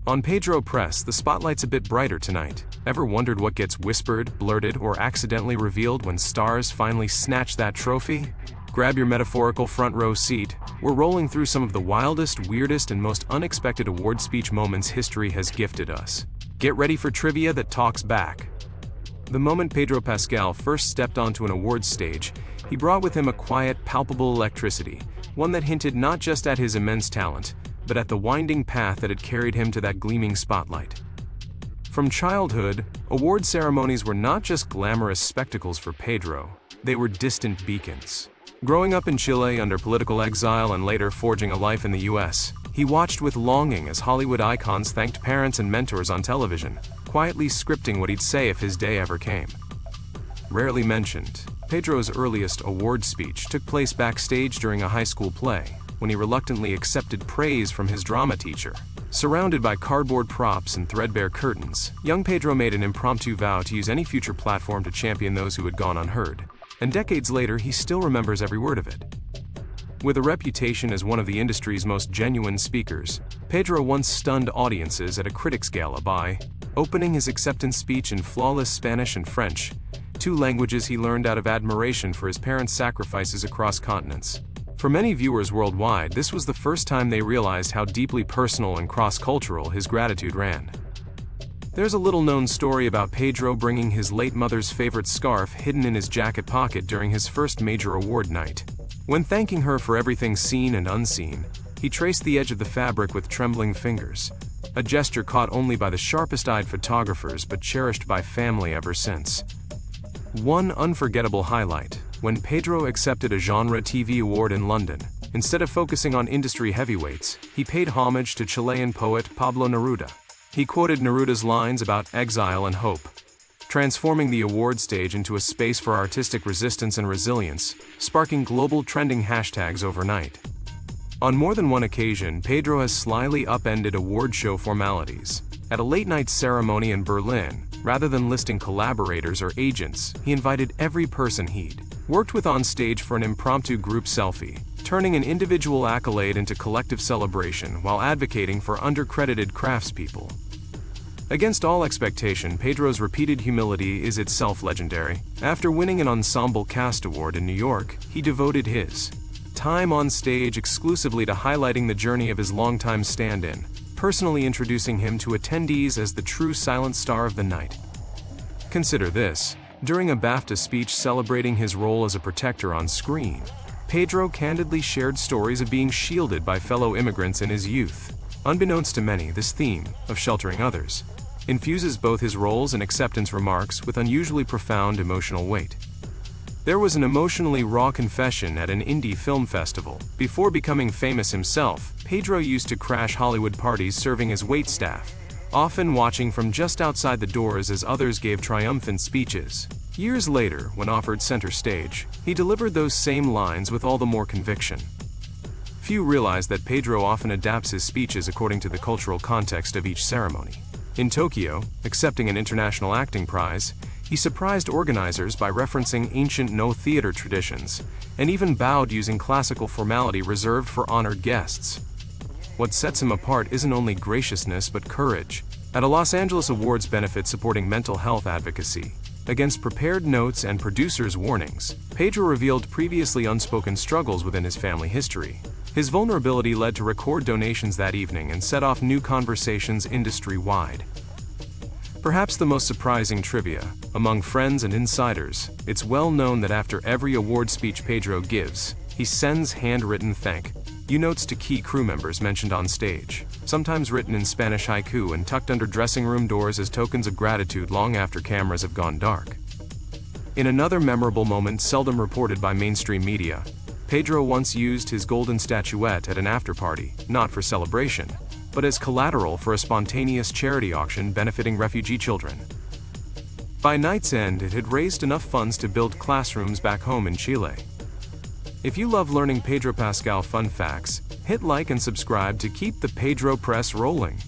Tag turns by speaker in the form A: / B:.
A: On Pedro Press, the spotlight's a bit brighter tonight. Ever wondered what gets whispered, blurted, or accidentally revealed when stars finally snatch that trophy? Grab your metaphorical front row seat. We're rolling through some of the wildest, weirdest, and most unexpected award speech moments history has gifted us. Get ready for trivia that talks back. The moment Pedro Pascal first stepped onto an awards stage, he brought with him a quiet, palpable electricity, one that hinted not just at his immense talent, but at the winding path that had carried him to that gleaming spotlight. From childhood, award ceremonies were not just glamorous spectacles for Pedro, they were distant beacons. Growing up in Chile under political exile and later forging a life in the US, he watched with longing as Hollywood icons thanked parents and mentors on television, quietly scripting what he'd say if his day ever came. Rarely mentioned, Pedro's earliest award speech took place backstage during a high school play, when he reluctantly accepted praise from his drama teacher. Surrounded by cardboard props and threadbare curtains, young Pedro made an impromptu vow to use any future platform to champion those who had gone unheard. And decades later, he still remembers every word of it. With a reputation as one of the industry's most genuine speakers, Pedro once stunned audiences at a critics' gala by opening his acceptance speech in flawless Spanish and French, two languages he learned out of admiration for his parents' sacrifices across continents. For many viewers worldwide, this was the first time they realized how deeply personal and cross-cultural his gratitude ran. There's a little-known story about Pedro bringing his late mother's favorite scarf hidden in his jacket pocket during his first major award night. When thanking her for everything seen and unseen, he traced the edge of the fabric with trembling fingers, a gesture caught only by the sharpest-eyed photographers but cherished by family ever since. One unforgettable highlight, when Pedro accepted a genre TV award in London. Instead of focusing on industry heavyweights, he paid homage to Chilean poet Pablo Neruda. He quoted Neruda's lines about exile and hope, transforming the award stage into a space for artistic resistance and resilience, sparking global trending hashtags overnight. On more than one occasion, Pedro has slyly upended award show formalities. At a late-night ceremony in Berlin, rather than listing collaborators or agents, he invited every person he'd worked with on stage for an impromptu group selfie, turning an individual accolade into collective celebration while advocating for undercredited craftspeople. Against all expectation, Pedro's repeated humility is itself legendary. After winning an Ensemble Cast Award in New York, he devoted his time on stage exclusively to highlighting the journey of his longtime stand-in, personally introducing him to attendees as the true silent star of the night. Consider this. During a BAFTA speech celebrating his role as a protector on screen, Pedro candidly shared stories of being shielded by fellow immigrants in his youth. Unbeknownst to many, this theme, of sheltering others, infuses both his roles and acceptance remarks with unusually profound emotional weight. There was an emotionally raw confession at an indie film festival. Before becoming famous himself, Pedro used to crash Hollywood parties serving as waitstaff, often watching from just outside the doors as others gave triumphant speeches. Years later, when offered center stage, he delivered those same lines with all the more conviction. Few realize that Pedro often adapts his speeches according to the cultural context of each ceremony. In Tokyo, accepting an international acting prize, he surprised organizers by referencing ancient No theater traditions, and even bowed using classical formality reserved for honored guests. What sets him apart isn't only graciousness but courage. At a Los Angeles Awards benefit supporting mental health advocacy, against prepared notes and producers' warnings, Pedro revealed previously unspoken struggles within his family history. His vulnerability led to record donations that evening and set off new conversations industry-wide. Perhaps the most surprising trivia, among friends and insiders, it's well known that after every award speech Pedro gives, he sends handwritten thank you notes to key crew members mentioned on stage, sometimes written in Spanish haiku and tucked under dressing room doors as tokens of gratitude long after cameras have gone dark. In another memorable moment seldom reported by mainstream media, Pedro once used his golden statuette at an after-party, not for celebration, but as collateral for a spontaneous charity auction benefiting refugee children. By night's end, it had raised enough funds to build classrooms back home in Chile. If you love learning Pedro Pascal fun facts, hit like and subscribe to keep the Pedro Press rolling.